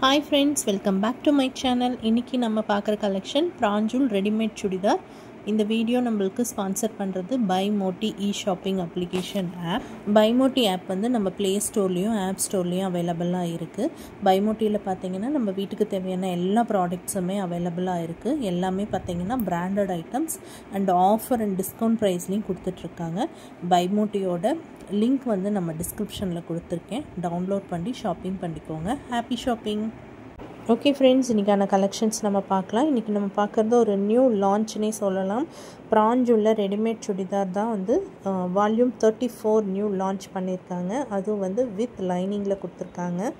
Hi friends, welcome back to my channel. இன்னைக்கு நம்ம பார்க்குற கலெக்ஷன் பிராஞ்சூல் ரெடிமேட் சுடிதார். இந்த வீடியோ நம்மளுக்கு ஸ்பான்சர் பண்ணுறது பைமோட்டி ஷாப்பிங் அப்ளிகேஷன் ஆப். பைமோட்டி ஆப் வந்து நம்ம ப்ளே ஸ்டோர்லேயும் ஆப் ஸ்டோர்லேயும் அவைலபிளாக இருக்குது. பைமோட்டியில் பார்த்தீங்கன்னா நம்ம வீட்டுக்கு தேவையான எல்லா ப்ராடக்ட்ஸுமே அவைலபிளாக இருக்குது. எல்லாமே பார்த்தீங்கன்னா branded items and offer and discount ப்ரைஸ்லேயும் கொடுத்துட்ருக்காங்க. பைமோட்டியோட லிங்க் வந்து நம்ம டிஸ்கிரிப்ஷனில் கொடுத்துருக்கேன். டவுன்லோட் பண்ணி ஷாப்பிங் பண்ணிக்கோங்க. Happy shopping. ஓகே ஃப்ரெண்ட்ஸ், இன்றைக்கான கலெக்ஷன்ஸ் நம்ம பார்க்கலாம். இன்றைக்கி நம்ம பார்க்குறது ஒரு நியூ லான்ச்னே சொல்லலாம். பிராஞ்சூல்ல ரெடிமேட் சுடிதார் தான் வந்து வால்யூம் 34 நியூ லான்ச் பண்ணியிருக்காங்க. அதுவும் வந்து வித் லைனிங்கில் கொடுத்துருக்காங்க.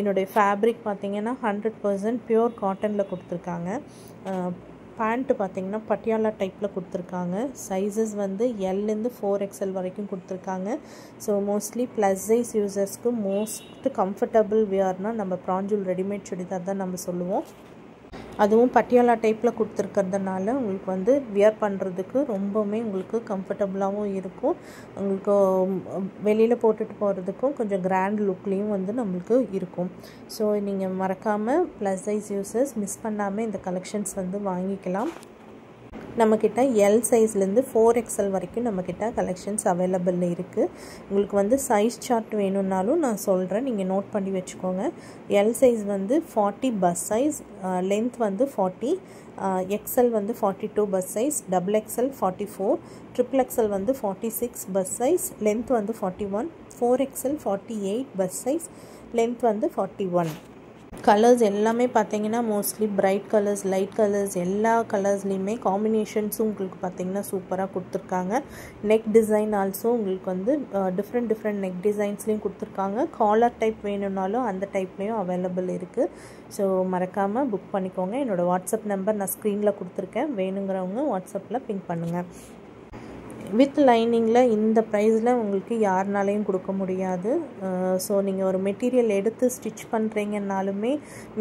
என்னுடைய ஃபேப்ரிக் பார்த்திங்கன்னா 100% பியூர் காட்டனில் கொடுத்துருக்காங்க. பேண்ட்டு பார்த்திங்கன்னா பட்டியாலா டைப்பில் கொடுத்துருக்காங்க. சைஸஸ் வந்து Lலேருந்து 4XL வரைக்கும் கொடுத்துருக்காங்க. ஸோ மோஸ்ட்லி ப்ளஸ் சைஸ் யூசர்ஸ்க்கு மோஸ்ட் கம்ஃபர்டபுள் வியர்னால் நம்ம பிராஞ்சூல் ரெடிமேட் சுடிதார் தான் நம்ம சொல்லுவோம். அதுவும் பட்டியாலா டைப்பில் கொடுத்துருக்கிறதுனால உங்களுக்கு வந்து வியர் பண்ணுறதுக்கு ரொம்பவுமே உங்களுக்கு கம்ஃபர்டபுளாகவும் இருக்கும். உங்களுக்கு வெளியில் போட்டுட்டு போகிறதுக்கும் கொஞ்சம் கிராண்ட் லுக்லேயும் வந்து நம்மளுக்கு இருக்கும். ஸோ நீங்கள் மறக்காமல் ப்ளஸ் சைஸ் யூசர்ஸ் மிஸ் பண்ணாமல் இந்த கலெக்ஷன்ஸ் வந்து வாங்கிக்கலாம். நம்மக்கிட்ட L சைஸ்லேருந்து 4XL வரைக்கும் நம்மக்கிட்ட கலெக்ஷன்ஸ் அவைலபிள் இருக்குது. உங்களுக்கு வந்து சைஸ் சார்ட் வேணும்னாலும் நான் சொல்கிறேன், நீங்கள் நோட் பண்ணி வச்சுக்கோங்க. L சைஸ் வந்து 40 பஸ் சைஸ், லென்த் வந்து 40, XL வந்து 42 பஸ் சைஸ், XXL 44, XXL வந்து 46 பஸ் சைஸ், லென்த் வந்து 41, 4XL 48 பஸ் சைஸ், லென்த் வந்து 41. கலர்ஸ் எல்லாமே பார்த்தீங்கன்னா mostly bright colours, light colours, எல்லா கலர்ஸ்லேயுமே காம்பினேஷன்ஸும் உங்களுக்கு பார்த்தீங்கன்னா சூப்பராக கொடுத்துருக்காங்க. நெக் டிசைன் ஆல்சோ உங்களுக்கு வந்து டிஃப்ரெண்ட் நெக் டிசைன்ஸ்லேயும் கொடுத்துருக்காங்க. காலர் டைப் வேணும்னாலும் அந்த டைப்லேயும் அவைலபிள் இருக்குது. ஸோ மறக்காமல் புக் பண்ணிக்கோங்க. என்னோடய வாட்ஸ்அப் நம்பர் நான் ஸ்க்ரீனில் கொடுத்துருக்கேன். வேணுங்கிறவங்க வாட்ஸ்அப்பில் பிங்க் பண்ணுங்கள். வித் லைனிங்கில் இந்த ப்ரைஸில் உங்களுக்கு யாருனாலையும் கொடுக்க முடியாது. ஸோ நீங்கள் ஒரு மெட்டீரியல் எடுத்து ஸ்டிச் பண்ணுறீங்கன்னாலுமே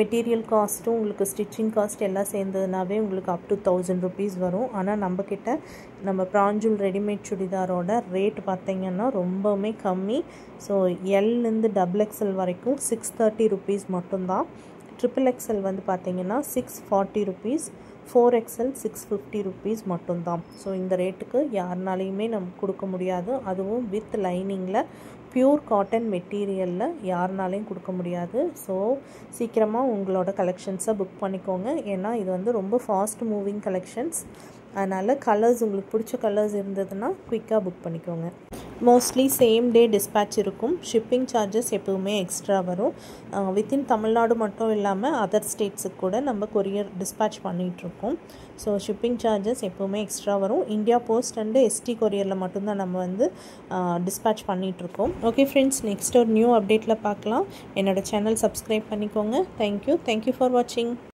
மெட்டீரியல் காஸ்ட்டும் உங்களுக்கு ஸ்டிச்சிங் காஸ்ட் எல்லாம் சேர்ந்ததுனாவே உங்களுக்கு அப் டு 1000 rupees வரும். ஆனால் நம்மக்கிட்ட நம்ம பிராஞ்சூல் ரெடிமேட் சுடிதாரோட ரேட் பார்த்திங்கன்னா ரொம்பவுமே கம்மி. ஸோ Lலேருந்து XXL வரைக்கும் 630 rupees மட்டும்தான். XXL வந்து பார்த்திங்கன்னா 640 rupees, 4XL 650 rupees மட்டும்தான். ஸோ இந்த ரேட்டுக்கு யாருனாலையுமே நம்ம கொடுக்க முடியாது. அதுவும் வித் லைனிங்கில் பியூர் காட்டன் மெட்டீரியலில் யாருனாலையும் கொடுக்க முடியாது. ஸோ சீக்கிரமாக உங்களோட கலெக்ஷன்ஸை புக் பண்ணிக்கோங்க. ஏன்னா இது வந்து ரொம்ப ஃபாஸ்ட் மூவிங் கலெக்ஷன்ஸ். அதனால் கலர்ஸ் உங்களுக்கு பிடிச்ச கலர்ஸ் இருந்ததுன்னா குயிக்காக புக் பண்ணிக்கோங்க. மோஸ்ட்லி சேம் டே டிஸ்பேட்ச் இருக்கும். ஷிப்பிங் சார்ஜஸ் எப்போவுமே எக்ஸ்ட்ரா வரும். வித்தின் தமிழ்நாடு மட்டும் இல்லாமல் அதர் ஸ்டேட்ஸுக்கு கூட நம்ம கொரியர் டிஸ்பேட்ச் பண்ணிகிட்ருக்கோம். ஸோ ஷிப்பிங் சார்ஜஸ் எப்போவுமே எக்ஸ்ட்ரா வரும். இந்தியா போஸ்ட் அண்டு ST கொரியரில் மட்டும்தான் நம்ம வந்து டிஸ்பேட்ச் பண்ணிகிட்ருக்கோம். ஓகே ஃப்ரெண்ட்ஸ், நெக்ஸ்ட் ஒரு நியூ அப்டேட்டில் பார்க்கலாம். என்னோடய சேனல் சப்ஸ்கிரைப் பண்ணிக்கோங்க. தேங்க்யூ ஃபார் வாட்சிங்.